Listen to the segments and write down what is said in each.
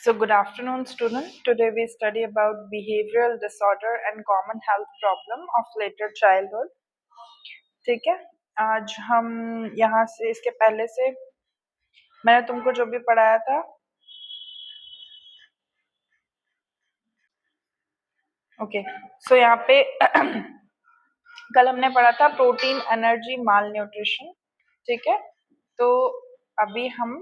So good afternoon, student. Today we study about behavioral disorder and common health problem of later childhood. ठीक है, आज हम यहाँ से इसके पहले से मैंने तुमको जो भी पढ़ाया था ओके सो यहाँ पे कल हमने पढ़ा था प्रोटीन एनर्जी माल न्यूट्रिशन। ठीक है, तो अभी हम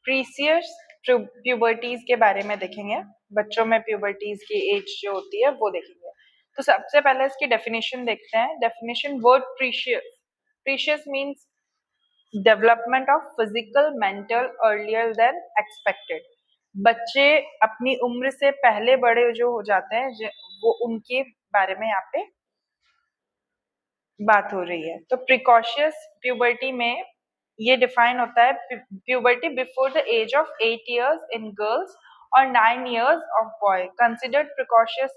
प्रीसियस प्यूबर्टीज के बारे में देखेंगे। बच्चों में प्यूबर्टीज की एज जो होती है वो देखेंगे। तो सबसे पहले इसकी डेफिनेशन देखते हैं। Definition word precious. Precious means development of physical mental earlier then expected. बच्चे अपनी उम्र से पहले बड़े जो हो जाते हैं वो उनके बारे में यहाँ पे बात हो रही है। तो प्रिकॉशियस प्यूबर्टी में ये डिफाइन होता है puberty before the age of 8 years in girls और 9 years of boy, considered precocious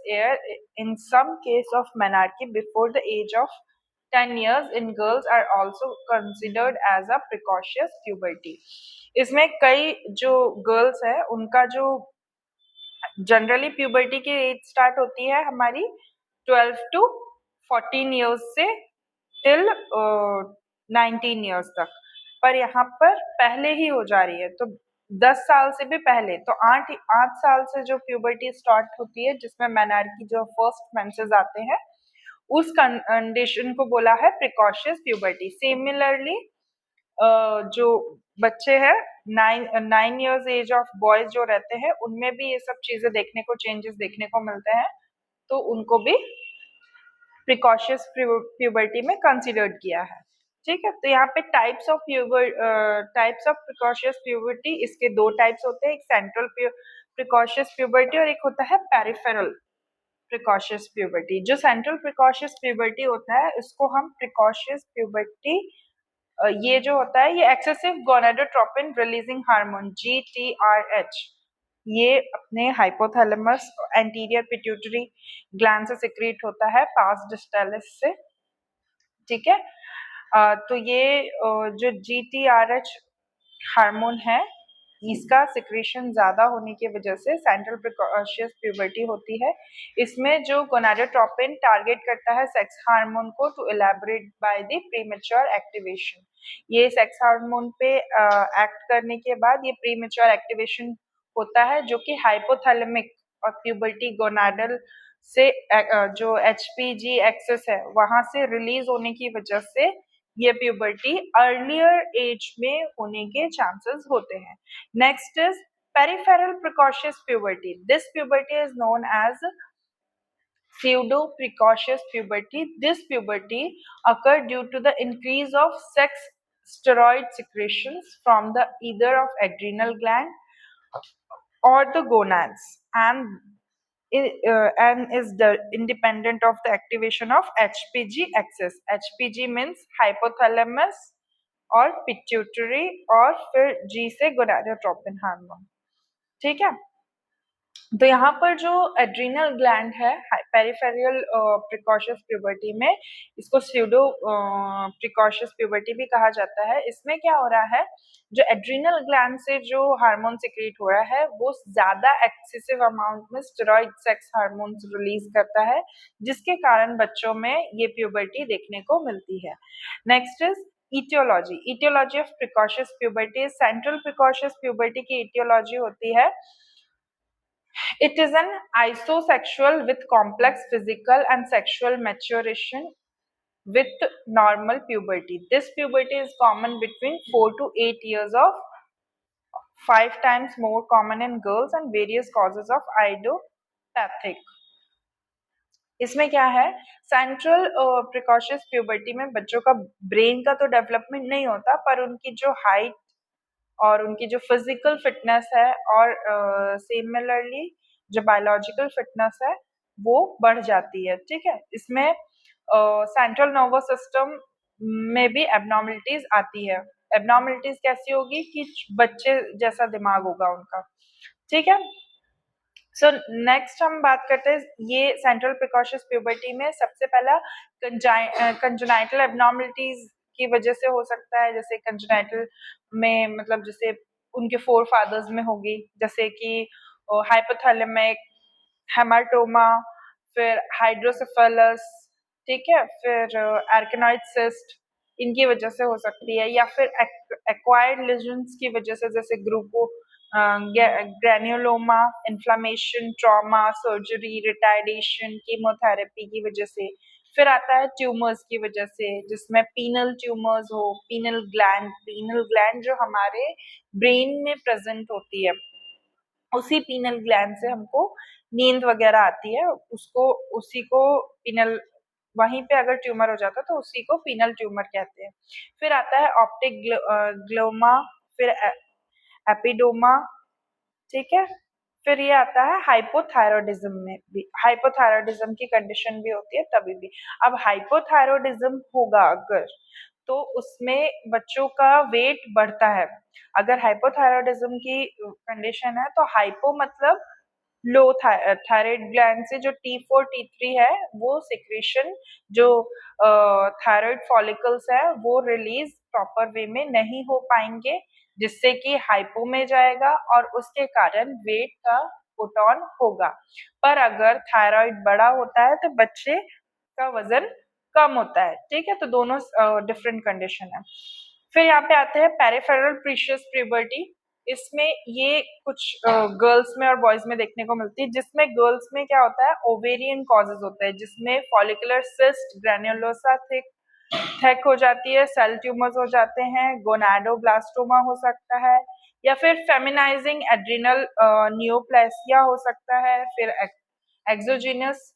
in some case of menarche before the age of 10 years in girls are also considered as a precocious puberty. इसमें कई जो girls है उनका जो generally puberty की as start होती है हमारी 12 to 14 years से टिल 19 years तक, पर यहाँ पर पहले ही हो जा रही है। तो 10 साल से भी पहले, तो 8 साल से जो प्यूबर्टी स्टार्ट होती है जिसमें मेनार्की जो फर्स्ट मेंसेस आते हैं उस कंडीशन को बोला है प्रिकॉशियस प्यूबर्टी। सिमिलरली जो बच्चे हैं 9 years एज ऑफ बॉयज जो रहते हैं उनमें भी ये सब चीजें देखने को चेंजेस देखने को मिलते हैं, तो उनको भी प्रिकॉशियस प्यूबर्टी में कंसिडर्ड किया है। ठीक है, तो यहाँ पे टाइप्स ऑफ प्रिकॉशियस प्यूबर्टी, इसके दो टाइप्स होते हैं, एक सेंट्रल प्रिकॉशियस प्यूबर्टी और एक होता है पेरिफेरल प्रिकॉशियस प्यूबर्टी। जो सेंट्रल प्रिकॉशियस प्यूबर्टी होता है इसको हम प्रिकॉशियस प्यूबर्टी, ये जो होता है ये excessive gonadotropin releasing hormone GTRH ये अपने हाइपोथैलेमस एंटीरियर पिट्यूटरी ग्लैंड से सिक्रीट होता है पास डिस्टेलिस से। ठीक है, तो ये जो GTRH हार्मोन है इसका सिक्रीशन ज्यादा होने की वजह से सेंट्रल प्रिकॉशियस प्यूबर्टी होती है। इसमें जो गोनाडोट्रोपिन टारगेट करता है सेक्स हार्मोन को to elaborate by the premature activation. ये सेक्स हार्मोन पे एक्ट करने के बाद ये प्रीमेच्योर एक्टिवेशन होता है जो कि हाइपोथैलेमिक और प्यूबर्टी गोनाडल से जो HPG एक्सेस है वहां से रिलीज होने की वजह से ये प्यूबर्टी अर्लियर एज में होने के चांसेस होते हैं। Next is peripheral precocious puberty. This puberty is known as pseudo precocious puberty. This puberty occurred due to the increase of sex steroid secretions from the either of adrenal gland or the gonads and is independent of the activation of HPG axis. HPG means hypothalamus और pituitary और फिर G से gonadotropin hormone. ठीक है, तो यहाँ पर जो एड्रीनल ग्लैंड है पेरिफेरल प्रिकॉशियस प्यूबर्टी में, इसको स्यूडो प्रिकॉशियस प्यूबर्टी भी कहा जाता है। इसमें क्या हो रहा है, जो एड्रीनल ग्लैंड से जो हार्मोन सिक्रीट हो रहा है वो ज्यादा एक्सेसिव अमाउंट में स्टेरॉइड सेक्स हार्मोन रिलीज करता है जिसके कारण बच्चों में ये प्यूबर्टी देखने को मिलती है। Next is etiology. Etiology of precocious puberty is central precocious puberty की etiology होती है it is an isosexual with complex physical and sexual maturation with normal puberty. This puberty is common between 4 to 8 years of 5 times more common in girls and various causes of idiopathic. इसमें क्या है, central precocious puberty में बच्चों का brain का तो development नहीं होता पर उनकी जो हाइट और उनकी जो फिजिकल फिटनेस है और सिमिलरली जो बायोलॉजिकल फिटनेस है वो बढ़ जाती है। ठीक है, इसमें सेंट्रल नर्वस सिस्टम में भी एबनॉर्मलिटीज आती है। एबनॉर्मलिटीज कैसी होगी कि बच्चे जैसा दिमाग होगा उनका। ठीक है, सो नेक्स्ट हम बात करते हैं ये सेंट्रल प्रिकॉशियस प्यूबर्टी में सबसे पहला कंजेनाइटल एबनॉर्मलिटीज की वजह से हो सकता है। जैसे कंजेनाइटल में मतलब जैसे उनके फोर फादर्स में होगी, जैसे कि हाइपोथैलेमिक, हेमाटोमा, फिर हाइड्रोसेफेलस, ठीक है, फिर एर्केनॉइड सिस्ट, इनकी वजह से हो सकती है, या फिर एक्वायर्ड लेजन्स की वजह से, जैसे Grupo granuloma, inflammation, trauma, surgery, retardation, chemotherapy की वजह से। फिर आता है ट्यूमर्स की वजह से, जिसमें पीनल ट्यूमर्स हो, पीनल ग्लैंड जो हमारे ब्रेन में प्रेजेंट होती है, उसी पीनल ग्लैंड से हमको नींद वगैरह आती है, उसको उसी को पीनल, वहीं पे अगर ट्यूमर हो जाता है तो उसी को पीनल ट्यूमर कहते हैं। फिर आता है ऑप्टिक ग्लोमा, फिर एपिडोमा, ठीक है। फिर ये आता है हाइपोथायरॉयडिज्म में भी, हाइपोथायरॉयडिज्म की कंडीशन भी होती है तभी भी। अब हाइपोथायरॉयडिज्म होगा अगर, तो उसमें बच्चों का वेट बढ़ता है। अगर हाइपोथायरॉयडिज्म की कंडीशन है तो हाइपो मतलब लो, थायराइड ग्लैंड से जो T4 T3 है वो सिक्रेशन, जो थायराइड फॉलिकल्स है वो रिलीज प्रॉपर वे में नहीं हो पाएंगे, जिससे कि हाइपो में जाएगा और उसके कारण वेट का पुट ऑन होगा। पर अगर थायराइड बड़ा होता है तो बच्चे का वजन कम होता है, ठीक है। तो दोनों डिफरेंट कंडीशन है। फिर यहाँ पे आते हैं पेरिफेरल प्रीशियस प्यूबर्टी। इसमें ये कुछ गर्ल्स में और बॉयज में देखने को मिलती है, जिसमें गर्ल्स में क्या होता है, ओवेरियन कॉजेज होते हैं, जिसमें फॉलिकुलर सिस्ट, ग्रेन्युलोसा थेक हो जाती है, सेल ट्यूमर्स हो जाते हैं, गोनाडोब्लास्टोमा हो सकता है, या फिर फेमिनाइजिंग एड्रिनल नियोप्लेसिया हो सकता है, फिर एक्सोजीनस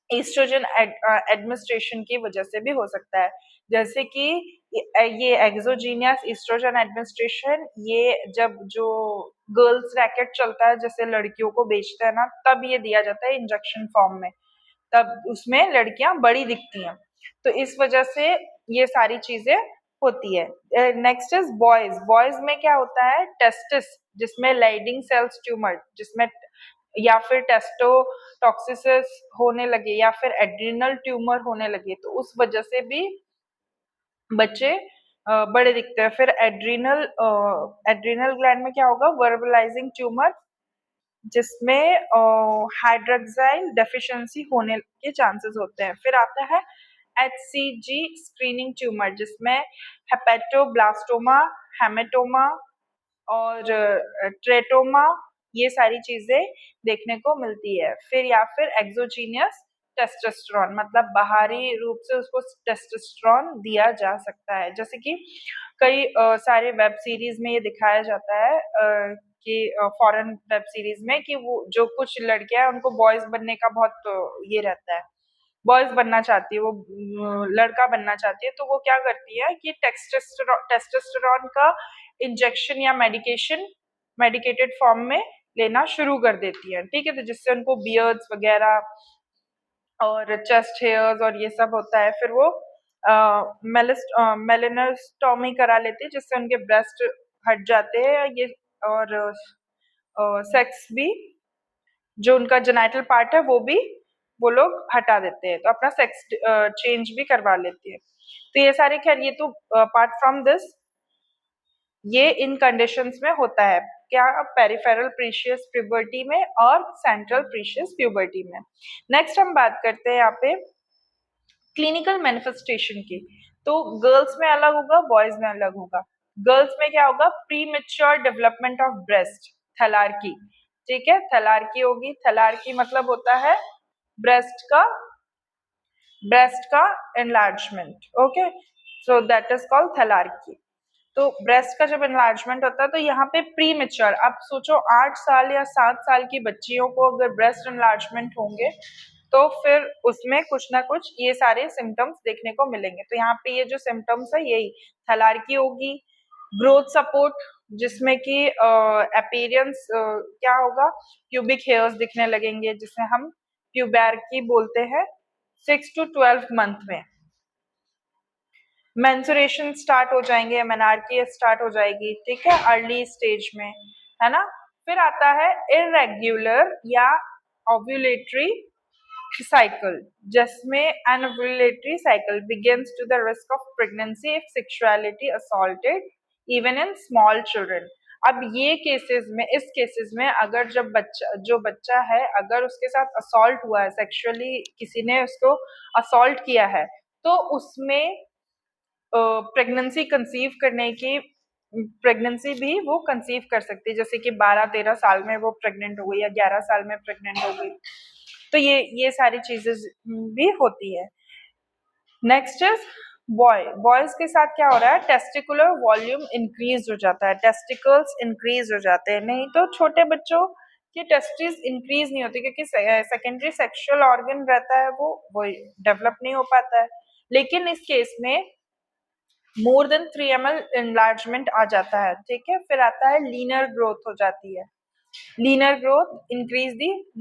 ईस्ट्रोजन एडमिनिस्ट्रेशन की वजह से भी हो सकता है। जैसे कि ये एक्सोजीनियस ईस्ट्रोजन एडमिनिस्ट्रेशन, ये जब जो गर्ल्स रैकेट चलता है, जैसे लड़कियों को बेचते हैं ना, तब ये दिया जाता है इंजेक्शन फॉर्म में, तब उसमें लड़कियां बड़ी दिखती हैं। तो इस वजह से ये सारी चीजें होती है। Next is boys. बॉयज में क्या होता है, टेस्टिस, जिसमें लाइडिंग सेल्स ट्यूमर, जिसमें या फिर टेस्टोटॉक्सिसिस होने लगे, या फिर एड्रिनल ट्यूमर होने लगे, तो उस वजह से भी बच्चे बड़े दिखते हैं। फिर एड्रिनल ग्लैंड में क्या होगा, वर्बलाइजिंग ट्यूमर, जिसमें हाइड्रोक्साइल डेफिशिएंसी होने के चांसेस होते हैं। फिर आता है HCG स्क्रीनिंग ट्यूमर, जिसमें हेपेटोब्लास्टोमा, हेमेटोमा और ट्रेटोमा, ये सारी चीजें देखने को मिलती है। फिर या फिर एक्सोजीनियस टेस्टोस्टेरोन, मतलब बाहरी रूप से उसको टेस्टोस्टेरोन दिया जा सकता है। जैसे कि कई सारे वेब सीरीज में ये दिखाया जाता है कि फॉरेन वेब सीरीज में, कि वो जो कुछ लड़कियां हैं उनको बॉयज बनने का बहुत ये रहता है, बॉयज बनना चाहती है, वो लड़का बनना चाहती है, तो वो क्या करती है कि टेस्टोस्टेरोन का इंजेक्शन या मेडिकेटेड फॉर्म में लेना शुरू कर देती है, ठीक है। तो जिससे उनको बियर्ड्स वगैरह और चेस्ट हेयर्स और ये सब होता है। फिर वो मेलेनोस्टॉमी करा लेती है, जिससे उनके ब्रेस्ट हट जाते हैं, ये और सेक्स भी, जो उनका जेनाइटल पार्ट है वो लोग हटा देते हैं, तो अपना सेक्स चेंज भी करवा लेते हैं। तो ये सारे, खैर ये तो अपार्ट फ्रॉम दिस, ये इन कंडीशंस में होता है, क्या, पेरिफेरल प्रीशियस प्यूबर्टी में और सेंट्रल प्रीशियस प्यूबर्टी में। नेक्स्ट हम बात करते हैं यहाँ पे क्लिनिकल मैनिफेस्टेशन की। तो गर्ल्स में अलग होगा, बॉयज में अलग होगा। गर्ल्स में क्या होगा, premature development of breast, thelarche, ठीक है, थैलार्की होगी। थैलार्की मतलब होता है ब्रेस्ट का enlargement, okay, so that is called thelarche. तो ब्रेस्ट का जब एनलार्जमेंट होता है तो यहाँ पे प्री मेच्योर, आप सोचो 8 साल या 7 साल की बच्चियों को अगर ब्रेस्ट एनलार्जमेंट होंगे, तो फिर उसमें कुछ ना कुछ ये सारे सिम्टम्स देखने को मिलेंगे। तो यहाँ पे ये जो सिम्टम्स है, यही थैलार्की होगी। ग्रोथ सपोर्ट, जिसमें कि अपीयरेंस क्या होगा, प्यूबिक हेयर्स दिखने लगेंगे, जिसे हम प्यूबैर्की बोलते हैं, 6 to 12 मंथ में। मेंसुरेशन स्टार्ट हो जाएंगे, मेनार्की स्टार्ट हो जाएगी, ठीक है, अर्ली स्टेज में, है ना। फिर आता है इरेग्युलर या ओव्यूलेटरी cycle, जिसमें an ovulatory cycle begins to the risk of pregnancy if sexuality assaulted even in small children। अब ये केसेस में, इस केसेस में अगर जब बच्चा है, अगर उसके साथ असॉल्ट हुआ है, सेक्सुअली किसी ने उसको असॉल्ट किया है, तो उसमें प्रेगनेंसी कंसीव करने की, प्रेगनेंसी भी वो कंसीव कर सकती है, जैसे कि 12-13 साल में वो प्रेग्नेंट हो गई या 11 साल में प्रेग्नेंट हो गई, तो ये सारी चीजें भी होती है। नेक्स्ट इज बॉयज के साथ क्या हो रहा है, टेस्टिकुलर वॉल्यूम इंक्रीज हो जाता है, टेस्टिकल्स इंक्रीज हो जाते हैं। नहीं तो छोटे बच्चों की टेस्टिस इंक्रीज नहीं होती, क्योंकि सेकेंडरी सेक्सुअल ऑर्गन रहता है, वो डेवलप नहीं हो पाता है। लेकिन इस केस में मोर देन 3 ml enlargement आ जाता है, ठीक है। फिर आता है लीनर ग्रोथ हो जाती है, linear growth increase the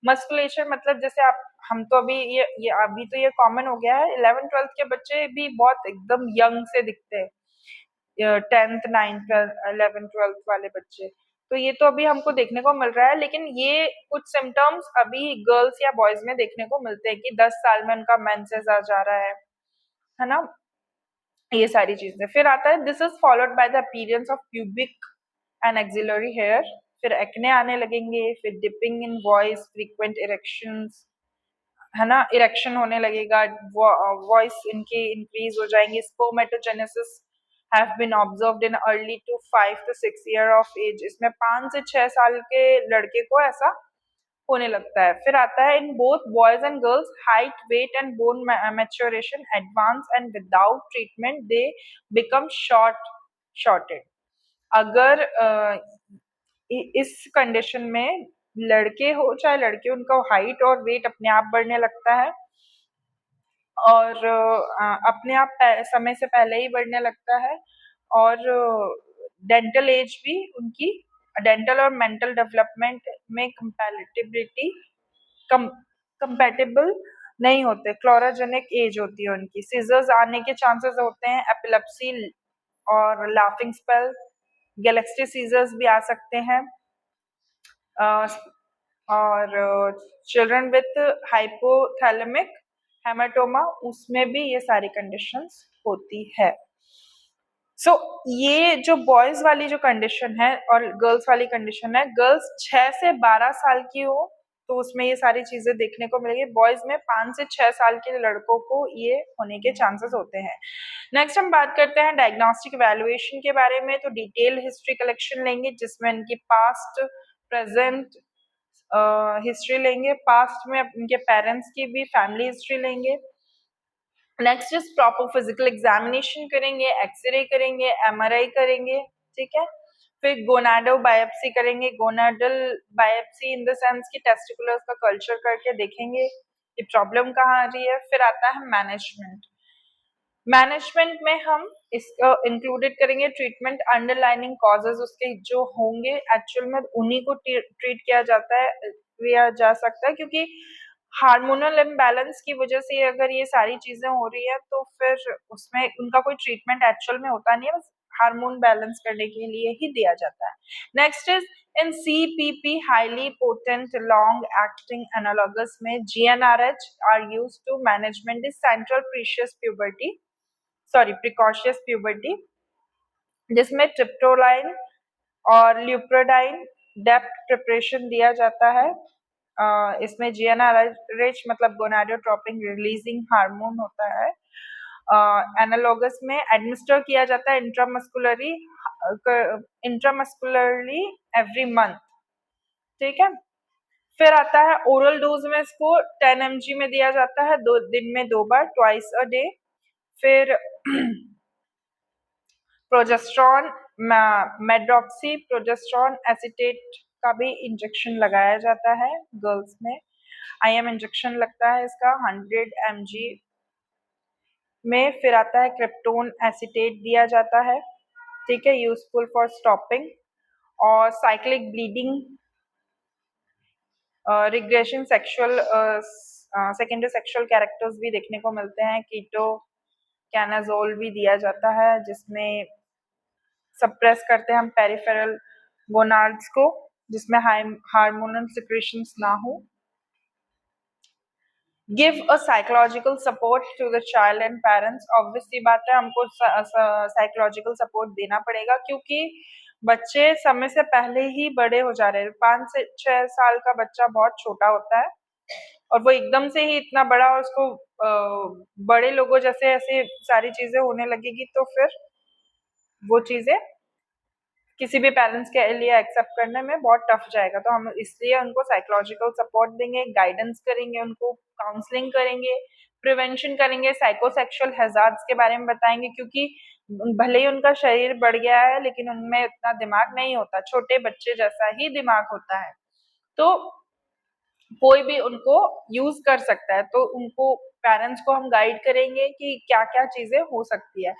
musculature मतलब जैसे आप, हम तो अभी ये अभी तो ये कॉमन हो गया है, 11th-12th के बच्चे भी बहुत एकदम यंग से दिखते हैं, 10th 9th 11th 12th वाले बच्चे, तो ये तो अभी हमको देखने को मिल रहा है। लेकिन ये कुछ सिम्टम्स अभी गर्ल्स या बॉयज में देखने को मिलते हैं कि 10 साल में उनका मेंसेस आ जा रहा है ना, ये सारी चीजें। फिर आता है this is followed by the appearance of pubic and axillary hair, फिर एक्ने आने लगेंगे, फिर dipping in voice, frequent erections, है ना, इरेक्शन होने लगेगा, वॉइस इनके इंक्रीज हो जाएंगे, spermatogenesis have been observed in early to 5 to 6 year of age, इसमें 5 से 6 साल के लड़के को ऐसा होने लगता है। फिर आता है in both boys and girls height, weight and bone maturation advance and without treatment they become shorted. अगर इस कंडीशन में लड़के हो चाहे लड़के, उनका हाइट और वेट अपने आप बढ़ने लगता है, और अपने आप समय से पहले ही बढ़ने लगता है, और डेंटल एज भी उनकी, डेंटल और मेंटल डेवलपमेंट में कंपैटिबल नहीं होते, क्लोराजेनिक एज होती है उनकी, सीजर्स आने के चांसेस होते हैं, एपिलेप्सी और लाफिंग स्पेल, गैलेक्सी सीजर्स भी आ सकते हैं, और चिल्ड्रन विथ हाइपोथैलेमिक हेमाटोमा, उसमें भी ये सारी कंडीशंस होती है। सो ये जो बॉयज वाली जो कंडीशन है और गर्ल्स वाली कंडीशन है, गर्ल्स 6 से 12 साल की हो तो उसमें ये सारी चीजें देखने को मिलेगी, बॉयज में 5 से 6 साल के लड़कों को ये होने के चांसेस होते हैं। नेक्स्ट हम बात करते हैं डायग्नोस्टिक इवैल्यूएशन के बारे में। तो डिटेल हिस्ट्री कलेक्शन लेंगे, जिसमें इनकी पास्ट, प्रेजेंट हिस्ट्री लेंगे, पास्ट में इनके पेरेंट्स की भी फैमिली हिस्ट्री लेंगे। Next is proper physical examination करेंगे, एक्सरे करेंगे, एमआरआई करेंगे, ठीक है। फिर गोनाडो बायोप्सी करेंगे, gonadal biopsy in the sense कि टेस्टिकुलर्स का कल्चर करके देखेंगे कि प्रॉब्लम कहाँ आ रही है। फिर आता है मैनेजमेंट, मैनेजमेंट में हम इसको इंक्लूडेड करेंगे ट्रीटमेंट, अंडरलाइनिंग कॉजेज उसके जो होंगे एक्चुअल में उन्हीं को ट्रीट किया जा सकता है, क्योंकि हार्मोनल इम्बैलेंस की वजह से अगर ये सारी चीजें हो रही है तो फिर उसमें उनका कोई ट्रीटमेंट एक्चुअल में होता नहीं है, बस हार्मोन बैलेंस करने के लिए ही दिया जाता है। Next is in CPP highly potent long acting analogous में GnRH are used to management the central precocious puberty, जिसमें ट्रिप्टोलाइन और ल्यूप्रोडाइन डेप्थ प्रिपरेशन दिया जाता है। इसमें GnRH मतलब गोनाडोट्रोपिन रिलीजिंग हार्मोन होता है। एनालॉगस में एडमिनिस्टर किया जाता है इंट्रामस्कुलरली एवरी मंथ, ठीक है। फिर आता है ओरल डोज में इसको 10 mg में दिया जाता है, दिन में 2 बार, ट्वाइस अ डे। फिर प्रोजेस्ट्रॉन, मेड्रॉक्सी प्रोजेस्ट्रॉन एसिटेट का भी इंजेक्शन लगाया जाता है गर्ल्स में, IM इंजेक्शन लगता है इसका 100 mg में। फिर आता है क्रिप्टोन एसिटेट दिया जाता है, ठीक है, यूजफुल फॉर स्टॉपिंग और cyclic bleeding, regression sexual secondary sexual characters भी देखने को मिलते हैं, कीटो कैनाजोल भी दिया जाता है, जिसमें सप्रेस करते हैं हम पेरिफेरल गोनाड्स को, जिसमें हार्मोनल सिक्रेशंस ना हो। Give a psychological support to the child and parents. Obviously बात है, हमको साइकोलॉजिकल सपोर्ट देना पड़ेगा, क्योंकि बच्चे समय से पहले ही बड़े हो जा रहे हैं। 5 से 6 साल का बच्चा बहुत छोटा होता है और वो एकदम से ही इतना बड़ा, और उसको बड़े लोगों जैसे ऐसे सारी चीजें होने लगेगी, तो फिर वो चीजें किसी भी पेरेंट्स के लिए एक्सेप्ट करने में बहुत टफ जाएगा। तो हम इसलिए उनको साइकोलॉजिकल सपोर्ट देंगे, गाइडेंस करेंगे, उनको काउंसलिंग करेंगे, प्रिवेंशन करेंगे, साइकोसेक्सुअल हैजार्ड्स के बारे में बताएंगे, क्योंकि भले ही उनका शरीर बढ़ गया है लेकिन उनमें इतना दिमाग नहीं होता, छोटे बच्चे जैसा ही दिमाग होता है, तो कोई भी उनको यूज कर सकता है। तो उनको पेरेंट्स को हम गाइड करेंगे कि क्या क्या चीजें हो सकती है।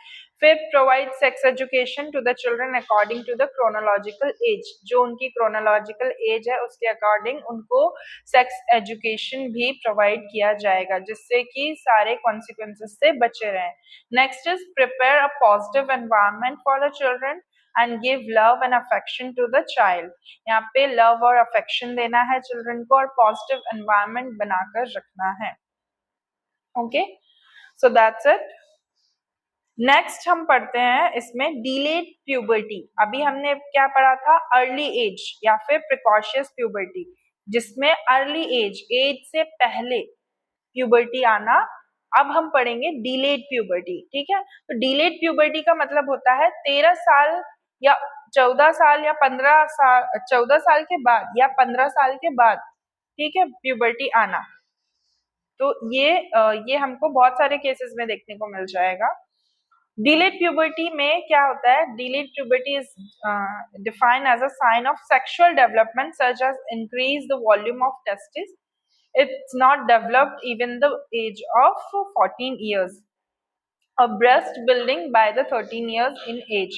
फिर provide sex education to the children according to the chronological age. जो उनकी क्रोनोलॉजिकल एज है उसके अकॉर्डिंग उनको सेक्स एजुकेशन भी प्रोवाइड किया जाएगा, जिससे कि सारे कॉन्सिक्वेंसेस से बचे रहें। Next is prepare a positive environment for the children and give love and affection to the child. यहाँ पे लव और अफेक्शन देना है चिल्ड्रन को और पॉजिटिव एनवायरनमेंट बनाकर रखना है। Okay, so that's it. Next हम पढ़ते हैं इसमें डिलेड प्यूबर्टी। अभी हमने क्या पढ़ा था, अर्ली एज या फिर प्रिकॉशियस प्यूबर्टी, जिसमें अर्ली एज, एज से पहले प्यूबर्टी आना। अब हम पढ़ेंगे डिलेड प्यूबर्टी, ठीक है। तो डिलेड प्यूबर्टी का मतलब होता है 13 साल या 14 साल या 15 साल, 14 साल के बाद या 15 साल के बाद, ठीक है, प्यूबर्टी आना। तो ये हमको बहुत सारे केसेस में देखने को मिल जाएगा। डिलेड प्यूबर्टी में क्या होता है, delayed puberty is defined as a sign of sexual development such as increase the volume of testis. It's not developed even the age of 14 years. A breast building by the 13 years in age.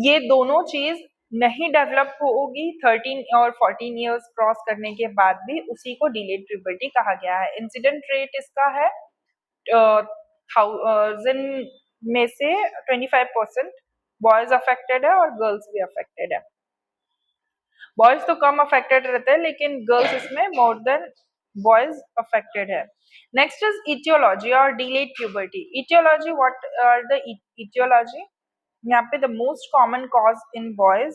ये दोनों चीज नहीं develop होगी 13 और 14 years cross करने के बाद भी, उसी को डिलेड प्यूबर्टी कहा गया है। इंसिडेंट रेट इसका है 1000 में से 25% बॉयज अफेक्टेड है और गर्ल्स भी अफेक्टेड है। बॉयज तो कम अफेक्टेड रहते हैं लेकिन गर्ल्स इसमें मोर देन बॉयज अफेक्टेड है। नेक्स्ट इज इटियोलॉजी और delayed puberty. Etiology, what are the etiology? यहाँ पे the most common cause in boys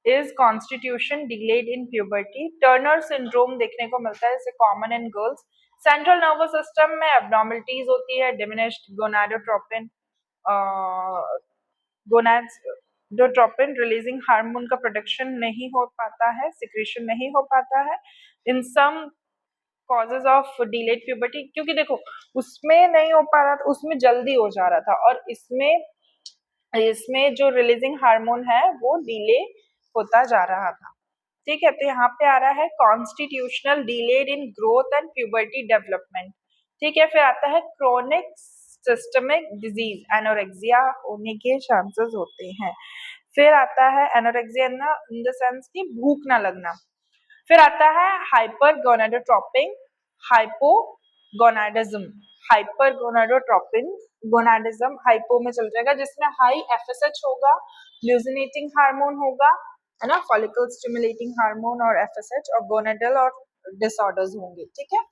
is constitution delayed in puberty. Turner syndrome देखने को मिलता है, इसे common in girls. Central nervous system में एब्नॉर्मलिटीज होती है, diminished gonadotropin, gonadotropin releasing hormone का प्रोडक्शन नहीं हो पाता है, सिक्रेशन नहीं हो पाता है। In some causes of delayed puberty, क्योंकि देखो उसमें नहीं हो पा रहा था, उसमें जल्दी हो जा रहा था, और इसमें इसमें जो रिलीजिंग हार्मोन है वो डिले होता जा रहा था, ठीक है। तो यहाँ पे आ रहा है constitutional delayed in growth and puberty development, ठीक है। फिर आता है क्रोनिक सिस्टमिक डिजीज, एनोरेक्सिया होने के चांसेस होते हैं। फिर आता है एनोरेक्सिया इन द सेंस की भूख ना लगना। फिर आता है hyper gonadotropin, hypogonadism. Hyper gonadotropin, gonadism hypo में चल जाएगा, जिसमें हाई एफएसएच होगा, ल्यूसिनेटिंग हार्मोन होगा, है ना, फॉलिकल स्टिमुलेटिंग हार्मोन और एफएसएच, और गोनाडल और डिसऑर्डर्स होंगे, ठीक है।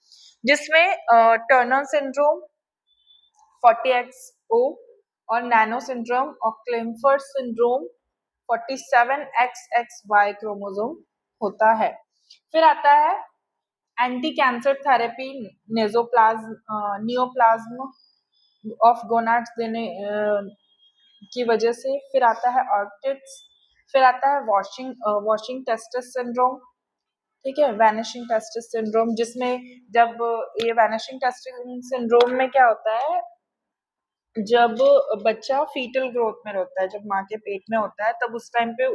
जिसमें टर्नर सिंड्रोम, 40XO और नैनो सिंड्रोम और क्लिम्फर सिंड्रोम 47XXY क्रोमोसोम होता है। फिर आता है anti cancer therapy, neoplasm of gonads देने की वजह से। फिर आता है ऑर्किड्स। फिर आता है वॉशिंग टेस्टिस सिंड्रोम, ठीक है, वैनिशिंग टेस्टिस सिंड्रोम, जिसमें जब ये वैनिशिंग टेस्टिस सिंड्रोम में क्या होता है, जब बच्चा फीटल ग्रोथ में होता है, जब माँ के पेट में होता है, तब उस टाइम पे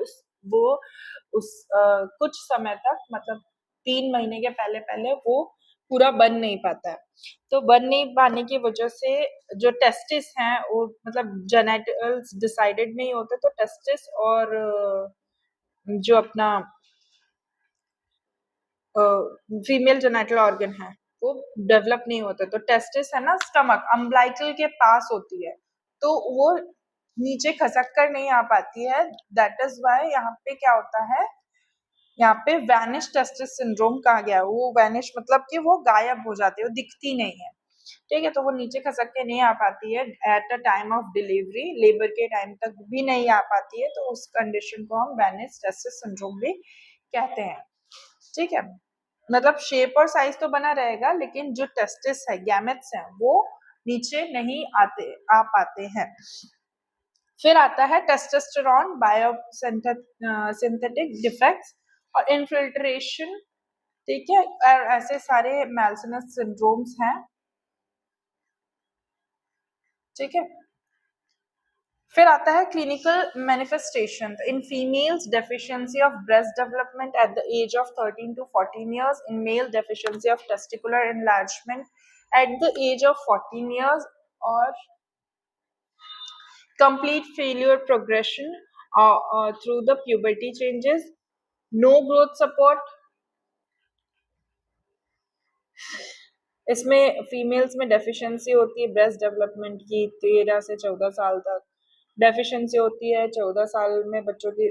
कुछ समय तक, मतलब 3 महीने के पहले पहले वो पूरा बन नहीं पाता है। तो बन नहीं पाने की वजह से जो टेस्टिस हैं वो, मतलब जेनेटिकल्स डिसाइडेड नहीं होते, तो टेस्टिस और जो अपना फीमेल जेनेटल ऑर्गन है वो डेवलप नहीं होता। तो टेस्टिस है ना, स्टमक अम्बलाइकल के पास होती है, तो वो नीचे खसक कर नहीं आ पाती है। दैट इज वाई यहाँ पे क्या होता है, यहाँ पे वैनिश टेस्टिस सिंड्रोम कहा गया है। वो वैनिश मतलब कि वो गायब हो जाती है, वो दिखती नहीं है, ठीक है। तो वो नीचे खसक के नहीं आ पाती है at the time of delivery, labour के टाइम तक भी नहीं आ पाती है, तो उस कंडीशन को हम वैनिश टेस्टिस सिंड्रोम भी कहते हैं, ठीक है। मतलब शेप और साइज तो बना रहेगा, लेकिन जो टेस्टिस है, गैमेट्स हैं, वो नीचे नहीं आ पाते हैं। फिर आता है टेस्टोस्टेरोन बायोसिंथेटिक डिफेक्ट्स और इनफिल्ट्रेशन, ठीक है। और ऐसे सारे मेल्सनस सिंड्रोम्स हैं, ठीक है। फिर आता है clinical manifestation in females, deficiency of breast development at the age of 13 to 14 years, in male deficiency of testicular enlargement at the age of 14 years, और complete failure progression through the puberty changes, no growth support। इसमें females में deficiency होती है breast development की 13 से 14 साल तक, deficiency होती है 14 साल में बच्चों की,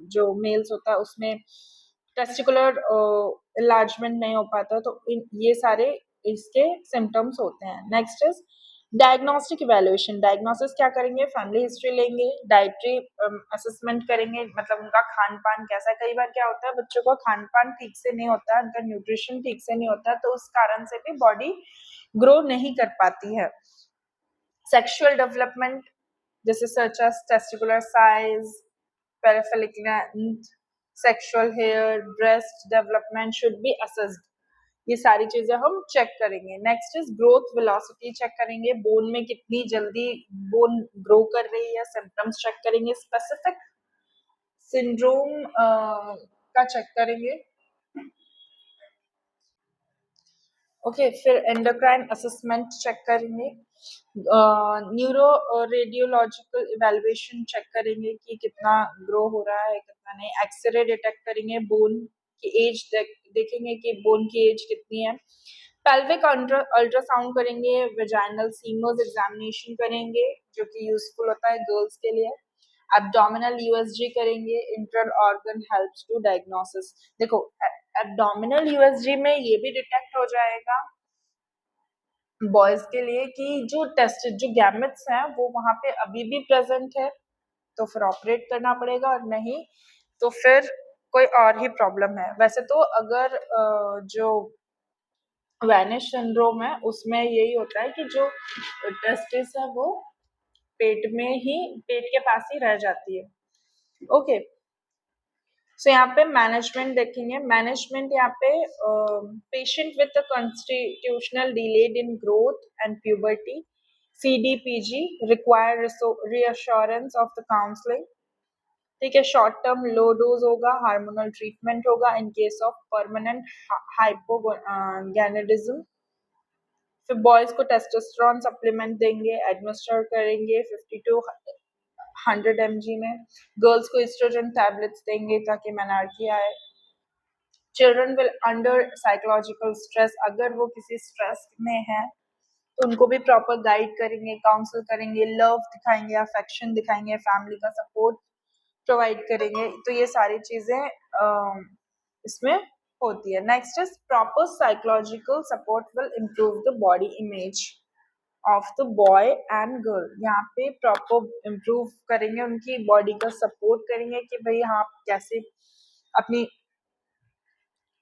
जो मेल्स होता है उसमें टेस्टिकुलर इलाजमेंट नहीं हो पाता, तो ये सारे इसके सिम्टम्स होते हैं। Next is diagnostic evaluation. Diagnosis क्या करेंगे, फैमिली हिस्ट्री लेंगे, डाइटरी असेसमेंट करेंगे, मतलब उनका खान पान कैसा है। कई बार क्या होता है, बच्चों का खान पान ठीक से नहीं होता है, उनका न्यूट्रिशन ठीक से नहीं होता है, तो उस कारण से भी बॉडी ग्रो नहीं कर पाती है। सेक्सुअल डेवलपमेंट जैसे such as testicular size, paraphilic length, sexual hair, breast development should be assessed. ये सारी चीजें हम चेक करेंगे। Next is growth velocity check करेंगे, बोन में कितनी जल्दी बोन ग्रो कर रही है, सिम्टम्स चेक करेंगे, स्पेसिफिक सिंड्रोम का चेक करेंगे, ओके। फिर एंडोक्राइन असेसमेंट चेक करेंगे, न्यूरो रेडियोलॉजिकल इवेल्युएशन चेक करेंगे कि कितना ग्रो हो रहा है, कितना नहीं। एक्सरे डिटेक्ट करेंगे, बोन की एज देखेंगे कि बोन की एज कितनी है। पेल्विक अल्ट्रासाउंड करेंगे, वेजाइनल सीमोस एग्जामिनेशन करेंगे, जो कि यूजफुल होता है गर्ल्स के लिए। एब्डोमिनल यूएसजी करेंगे, inter organ helps to diagnosis. देखो, एब्डोमिनल यूएसजी में ये भी डिटेक्ट हो जाएगा बॉयज के लिए कि जो टेस्ट जो गैमेट्स हैं वो वहां पे अभी भी प्रेजेंट है, तो फिर ऑपरेट करना पड़ेगा, और नहीं तो फिर कोई और ही प्रॉब्लम है। वैसे तो अगर जो वैनिश सिंड्रोम है उसमें यही होता है कि जो टेस्टिस है वो पेट में ही, पेट के पास ही रह जाती है, ओके। सो यहाँ पे मैनेजमेंट देखेंगे। मैनेजमेंट यहाँ पे patient with constitutional delayed in growth and puberty, CDPG, require reassurance of the counselling, ठीक है। शॉर्ट टर्म लो डोज होगा, हार्मोनल ट्रीटमेंट होगा in case of permanent hypogonadism. फिर बॉयज को टेस्टोस्टेरोन सप्लीमेंट देंगे, एडमिनिस्टर करेंगे 50 to 100 mg में। Girls को एस्ट्रोजन टैबलेट्स देंगे ताकि मेनार्की आए। Children will under psychological stress, अगर वो किसी स्ट्रेस में है तो उनको भी प्रॉपर गाइड करेंगे, काउंसिल करेंगे, लव दिखाएंगे, अफेक्शन दिखाएंगे, फैमिली का सपोर्ट प्रोवाइड करेंगे। तो ये सारी चीजें इसमें होती है। Next is proper psychological support will improve the body image of the boy and girl. यहाँ पे प्रॉपर इम्प्रूव करेंगे, उनकी बॉडी का सपोर्ट करेंगे कि भाई हाँ, आप कैसे अपनी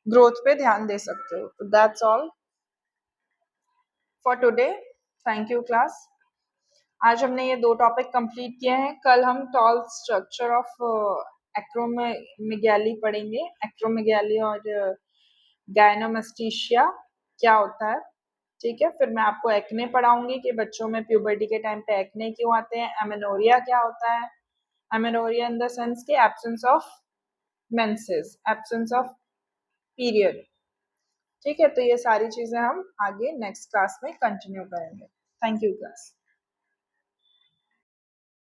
ग्रोथ पे ध्यान दे सकते हो। That's all for today, thank you class. आज हमने ये 2 टॉपिक कंप्लीट किए हैं। कल हम टॉल स्ट्रक्चर ऑफ एक्रोमेगैली पढ़ेंगे, एक्रोमेगैली और गायनोमस्टीशिया क्या होता है, ठीक है। फिर मैं आपको एक्ने पढ़ाऊंगी कि बच्चों में प्यूबर्टी के टाइम पे एक्ने क्यों आते हैं। एमेनोरिया क्या होता है, एमेनोरिया इन द सेंस के absence of menses, absence of period, ठीक है। तो ये सारी चीजें हम आगे नेक्स्ट क्लास में कंटिन्यू करेंगे। Thank you class.